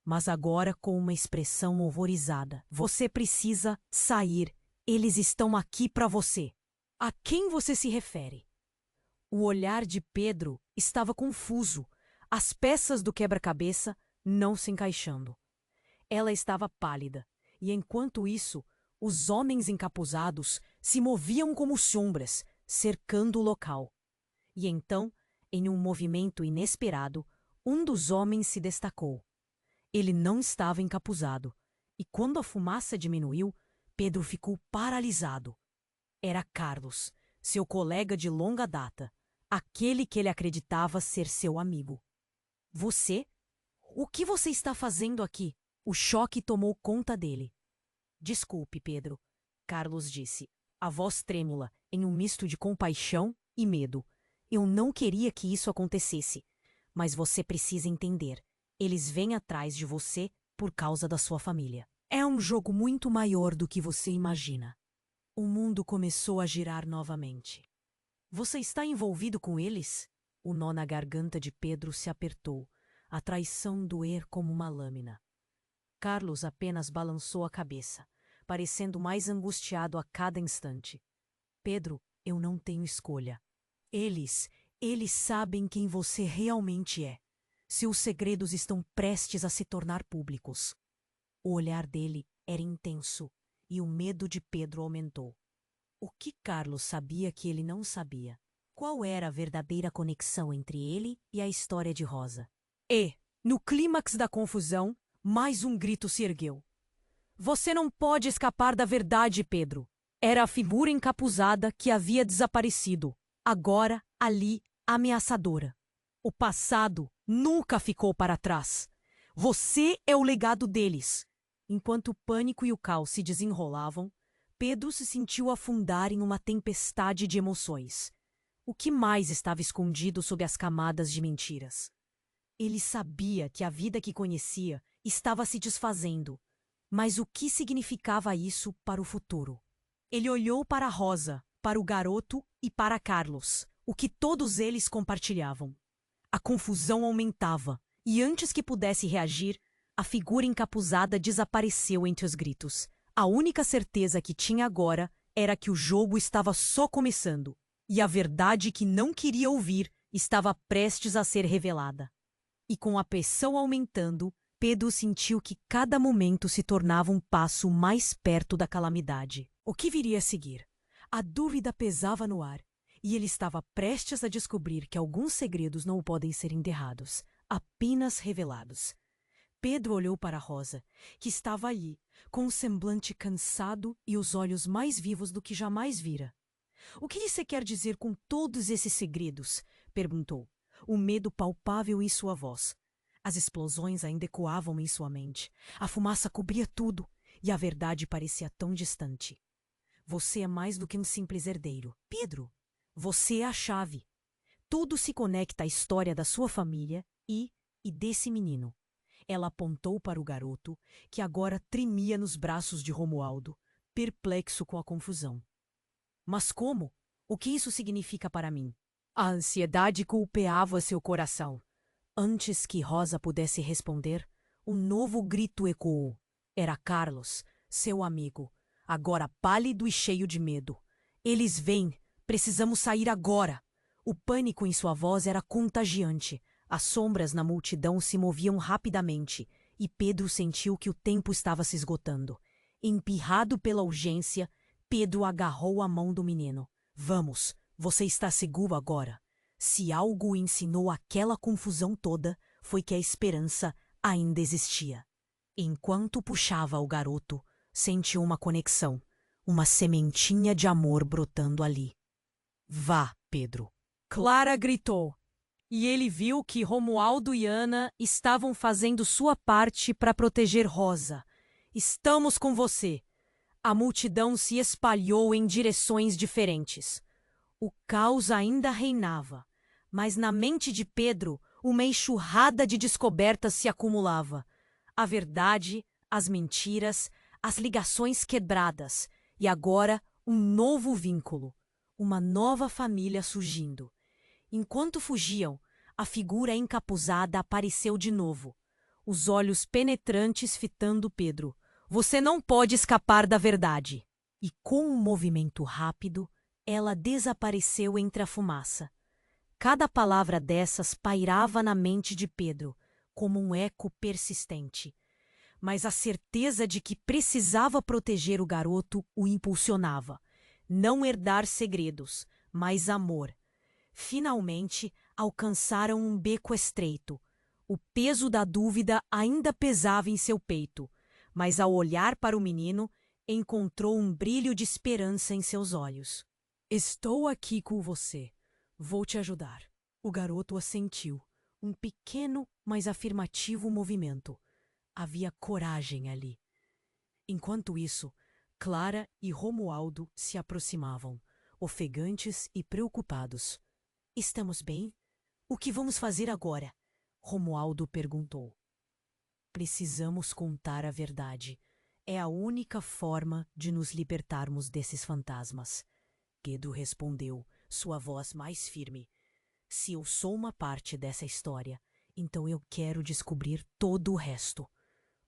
mas agora com uma expressão horrorizada. Você precisa sair. Eles estão aqui para você. A quem você se refere? O olhar de Pedro estava confuso, as peças do quebra-cabeça não se encaixando. Ela estava pálida, e enquanto isso, os homens encapuzados se moviam como sombras, cercando o local. E então, em um movimento inesperado, um dos homens se destacou. Ele não estava encapuzado, e quando a fumaça diminuiu, Pedro ficou paralisado. Era Carlos, seu colega de longa data, aquele que ele acreditava ser seu amigo. Você? O que você está fazendo aqui? O choque tomou conta dele. Desculpe, Pedro, Carlos disse, a voz trêmula, em um misto de compaixão e medo. Eu não queria que isso acontecesse, mas você precisa entender. Eles vêm atrás de você por causa da sua família. É um jogo muito maior do que você imagina. O mundo começou a girar novamente. Você está envolvido com eles? O nó na garganta de Pedro se apertou, a traição doer como uma lâmina. Carlos apenas balançou a cabeça, parecendo mais angustiado a cada instante. Pedro, eu não tenho escolha. Eles sabem quem você realmente é. Seus segredos estão prestes a se tornar públicos. O olhar dele era intenso e o medo de Pedro aumentou. O que Carlos sabia que ele não sabia? Qual era a verdadeira conexão entre ele e a história de Rosa? E, no clímax da confusão, mais um grito se ergueu. Você não pode escapar da verdade, Pedro. Era a figura encapuzada que havia desaparecido, agora ali, ameaçadora. O passado nunca ficou para trás. Você é o legado deles. Enquanto o pânico e o caos se desenrolavam, Pedro se sentiu afundar em uma tempestade de emoções. O que mais estava escondido sob as camadas de mentiras? Ele sabia que a vida que conhecia estava se desfazendo, mas o que significava isso para o futuro? Ele olhou para Rosa, para o garoto e para Carlos, o que todos eles compartilhavam. A confusão aumentava, e antes que pudesse reagir, a figura encapuzada desapareceu entre os gritos. A única certeza que tinha agora era que o jogo estava só começando, e a verdade que não queria ouvir estava prestes a ser revelada. E com a pressão aumentando, Pedro sentiu que cada momento se tornava um passo mais perto da calamidade. O que viria a seguir? A dúvida pesava no ar, e ele estava prestes a descobrir que alguns segredos não podem ser enterrados, apenas revelados. Pedro olhou para Rosa, que estava ali, com um semblante cansado e os olhos mais vivos do que jamais vira. O que você quer dizer com todos esses segredos? Perguntou, o medo palpável em sua voz. As explosões ainda ecoavam em sua mente. A fumaça cobria tudo, e a verdade parecia tão distante. Você é mais do que um simples herdeiro. Pedro, você é a chave. Tudo se conecta à história da sua família e desse menino. Ela apontou para o garoto, que agora tremia nos braços de Romualdo, perplexo com a confusão. Mas como? O que isso significa para mim? A ansiedade golpeava seu coração. Antes que Rosa pudesse responder, um novo grito ecoou. Era Carlos, seu amigo, agora pálido e cheio de medo. Eles vêm, precisamos sair agora. O pânico em sua voz era contagiante. As sombras na multidão se moviam rapidamente, e Pedro sentiu que o tempo estava se esgotando. Empurrado pela urgência, Pedro agarrou a mão do menino. Vamos, você está seguro agora. Se algo o ensinou aquela confusão toda, foi que a esperança ainda existia. Enquanto puxava o garoto, sentiu uma conexão, uma sementinha de amor brotando ali. Vá, Pedro. Clara gritou. E ele viu que Romualdo e Ana estavam fazendo sua parte para proteger Rosa. Estamos com você. A multidão se espalhou em direções diferentes. O caos ainda reinava, mas na mente de Pedro uma enxurrada de descobertas se acumulava. A verdade, as mentiras, as ligações quebradas e agora um novo vínculo, uma nova família surgindo. Enquanto fugiam, a figura encapuzada apareceu de novo, os olhos penetrantes fitando Pedro. Você não pode escapar da verdade. E com um movimento rápido, ela desapareceu entre a fumaça. Cada palavra dessas pairava na mente de Pedro, como um eco persistente. Mas a certeza de que precisava proteger o garoto o impulsionava. Não herdar segredos, mas amor. Finalmente, alcançaram um beco estreito. O peso da dúvida ainda pesava em seu peito, mas ao olhar para o menino, encontrou um brilho de esperança em seus olhos. Estou aqui com você. Vou te ajudar. O garoto assentiu. Um pequeno, mas afirmativo movimento. Havia coragem ali. Enquanto isso, Clara e Romualdo se aproximavam, ofegantes e preocupados. Estamos bem? O que vamos fazer agora? Romualdo perguntou. Precisamos contar a verdade. É a única forma de nos libertarmos desses fantasmas. Pedro respondeu, sua voz mais firme. Se eu sou uma parte dessa história, então eu quero descobrir todo o resto.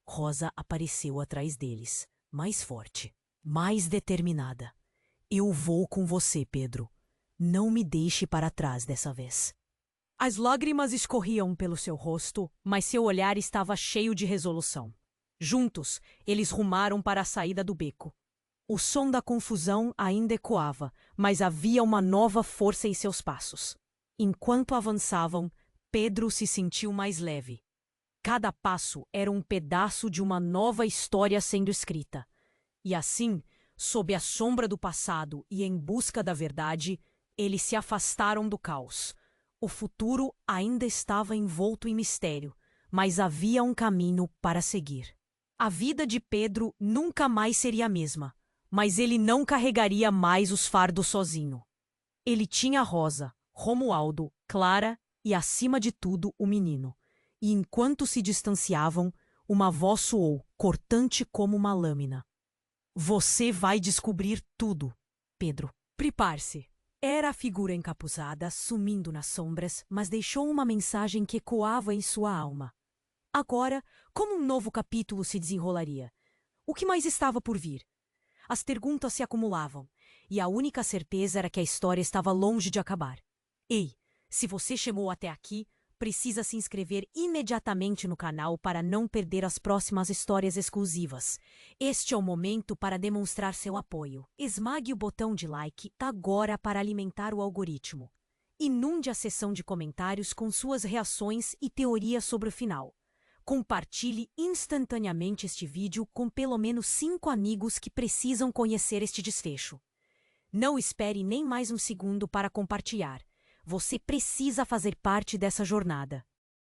Rosa apareceu atrás deles, mais forte, mais determinada. Eu vou com você, Pedro. Não me deixe para trás dessa vez. As lágrimas escorriam pelo seu rosto, mas seu olhar estava cheio de resolução. Juntos, eles rumaram para a saída do beco. O som da confusão ainda ecoava, mas havia uma nova força em seus passos. Enquanto avançavam, Pedro se sentiu mais leve. Cada passo era um pedaço de uma nova história sendo escrita. E assim, sob a sombra do passado e em busca da verdade, eles se afastaram do caos. O futuro ainda estava envolto em mistério, mas havia um caminho para seguir. A vida de Pedro nunca mais seria a mesma, mas ele não carregaria mais os fardos sozinho. Ele tinha Rosa, Romualdo, Clara e, acima de tudo, o menino. E enquanto se distanciavam, uma voz soou, cortante como uma lâmina. Você vai descobrir tudo, Pedro. Prepare-se. Era a figura encapuzada, sumindo nas sombras, mas deixou uma mensagem que ecoava em sua alma. Agora, como um novo capítulo se desenrolaria? O que mais estava por vir? As perguntas se acumulavam, e a única certeza era que a história estava longe de acabar. Ei, se você chegou até aqui, precisa se inscrever imediatamente no canal para não perder as próximas histórias exclusivas. Este é o momento para demonstrar seu apoio. Esmague o botão de like agora para alimentar o algoritmo. Inunde a seção de comentários com suas reações e teorias sobre o final. Compartilhe instantaneamente este vídeo com pelo menos 5 amigos que precisam conhecer este desfecho. Não espere nem mais um segundo para compartilhar. Você precisa fazer parte dessa jornada.